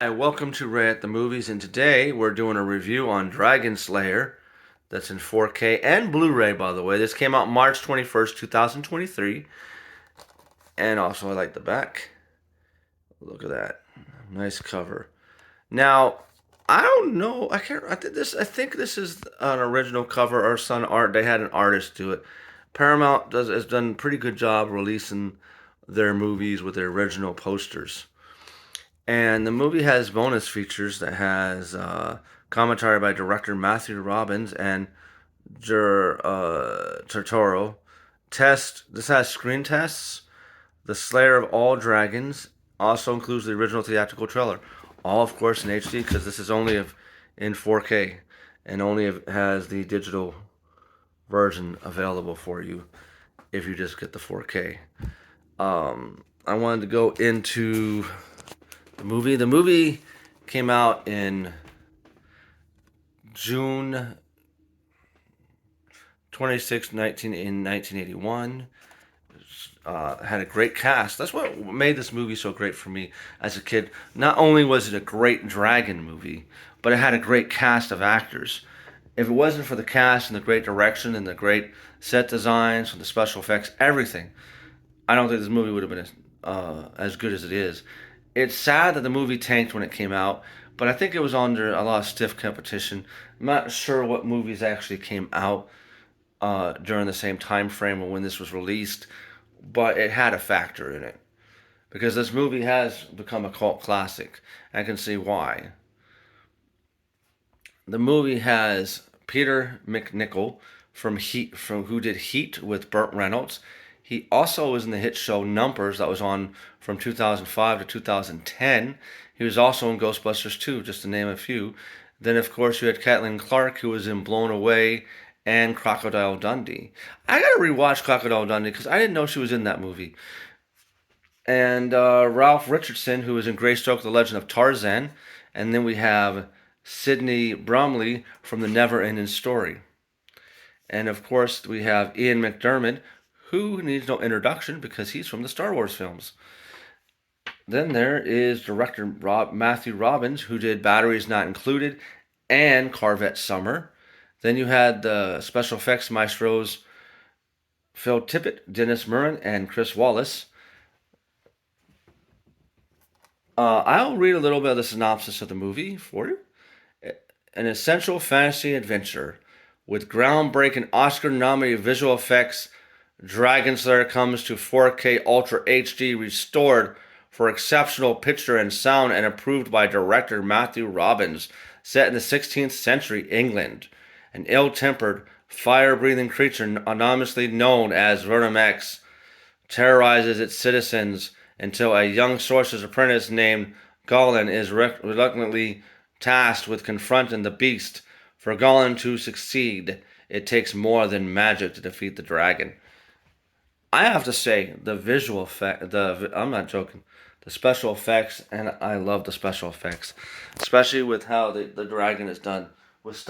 Hi, welcome to Ray at the Movies, and today we're doing a review on Dragonslayer. That's in 4K and Blu-ray, by the way. This came out March 21st, 2023. And also, I like the back. Look at that. Nice cover. Now, I don't know. I can't. I think this is an original cover or some art. They had an artist do it. Paramount has done a pretty good job releasing their movies with their original posters. And the movie has bonus features that has commentary by director Matthew Robbins and Turturro. This has screen tests. The Slayer of All Dragons also includes the original theatrical trailer. All, of course, in HD because this is only in 4K and only has the digital version available for you if you just get the 4K. I wanted to go into the movie came out in June 26th, in 1981. Had a great cast. That's what made this movie so great for me as a kid. Not only was it a great dragon movie, but it had a great cast of actors. If it wasn't for the cast and the great direction and the great set designs and the special effects, everything, I don't think this movie would have been as good as it is. It's sad that the movie tanked when it came out, but I think it was under a lot of stiff competition. I'm not sure what movies actually came out during the same time frame when this was released, but it had a factor in it because this movie has become a cult classic. I can see why. The movie has Peter McNichol from who did Heat with Burt Reynolds. He also was in the hit show Numbers that was on from 2005 to 2010. He was also in Ghostbusters 2, just to name a few. Then, of course, you had Caitlin Clark, who was in Blown Away and Crocodile Dundee. I gotta rewatch Crocodile Dundee because I didn't know she was in that movie. And Ralph Richardson, who was in Greystoke, The Legend of Tarzan. And then we have Sidney Bromley from The Never Ending Story. And of course, we have Ian McDiarmid, who needs no introduction because he's from the Star Wars films. Then there is director Matthew Robbins, who did Batteries Not Included and Corvette Summer. Then you had the special effects maestros Phil Tippett, Dennis Muren, and Chris Wallace. I'll read a little bit of the synopsis of the movie for you. An essential fantasy adventure with groundbreaking Oscar-nominated visual effects, Dragonslayer comes to 4K Ultra HD restored for exceptional picture and sound and approved by director Matthew Robbins, set in the 16th century England. An ill-tempered, fire-breathing creature anonymously known as Vertimex terrorizes its citizens until a young sorcerer's apprentice named Golan is reluctantly tasked with confronting the beast. For Golan to succeed, it takes more than magic to defeat the dragon. I have to say, the visual effect, I'm not joking, the special effects, and I love the special effects, especially with how the dragon is done with with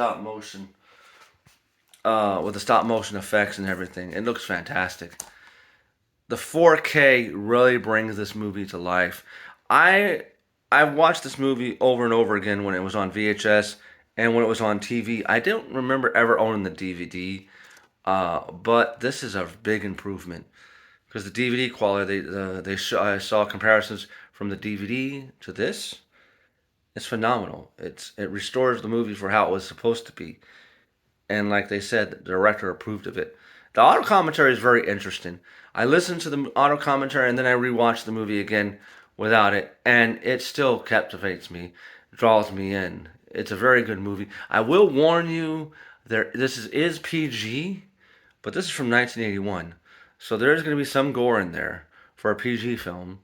the stop motion effects and everything. It looks fantastic. The 4K really brings this movie to life. I I've watched this movie over and over again when it was on VHS and when it was on TV. I don't remember ever owning the DVD, but this is a big improvement because the DVD quality. I saw comparisons from the DVD to this. It's phenomenal. It restores the movie for how it was supposed to be, and like they said, the director approved of it. The auto commentary is very interesting. I listened to the auto commentary and then I rewatched the movie again without it, and it still captivates me, draws me in. It's a very good movie. I will warn you, this is PG, but this is from 1981, so there's going to be some gore in there for a PG film,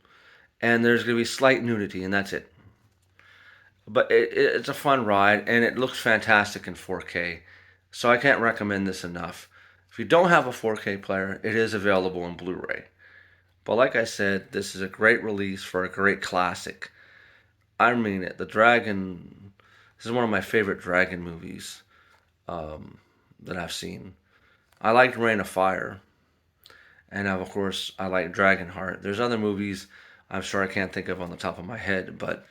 and there's going to be slight nudity, and that's it. But it's a fun ride, and it looks fantastic in 4K. So I can't recommend this enough. If you don't have a 4K player, it is available in Blu-ray. But like I said, this is a great release for a great classic. I mean it. This is one of my favorite Dragon movies that I've seen. I liked Reign of Fire, and of course I like Dragonheart. There's other movies I'm sure I can't think of on the top of my head, but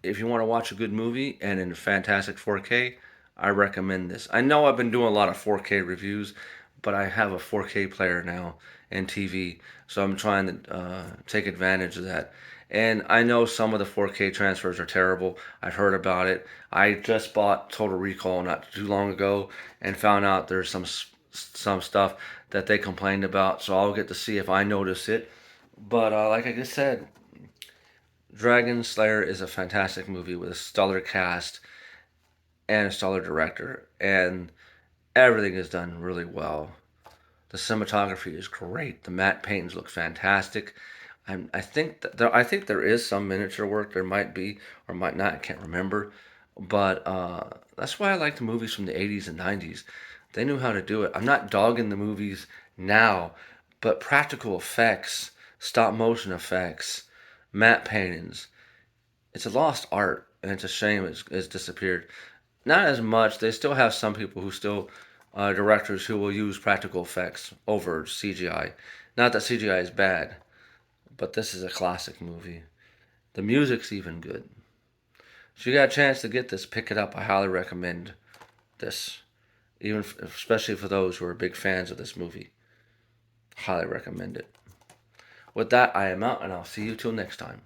if you want to watch a good movie and in fantastic 4K, I recommend this. I know I've been doing a lot of 4K reviews, but I have a 4K player now and TV, so I'm trying to take advantage of that. And I know some of the 4K transfers are terrible. I've heard about it. I just bought Total Recall not too long ago and found out there's some stuff that they complained about, so I'll get to see if I notice it. But like I just said, Dragonslayer is a fantastic movie with a stellar cast and a stellar director, and everything is done really well. The cinematography is great. The matte paintings look fantastic. I think there is some miniature work. There might be or might not. I can't remember, but that's why I like the movies from the '80s and '90s. They knew how to do it. I'm not dogging the movies now, but practical effects, stop motion effects, matte paintings. It's a lost art, and it's a shame it's disappeared. Not as much. They still have some people who still directors who will use practical effects over CGI. Not that CGI is bad, but this is a classic movie. The music's even good. So you got a chance to get this, pick it up. I highly recommend this, even especially for those who are big fans of this movie. Highly recommend it. With that, I am out, and I'll see you till next time.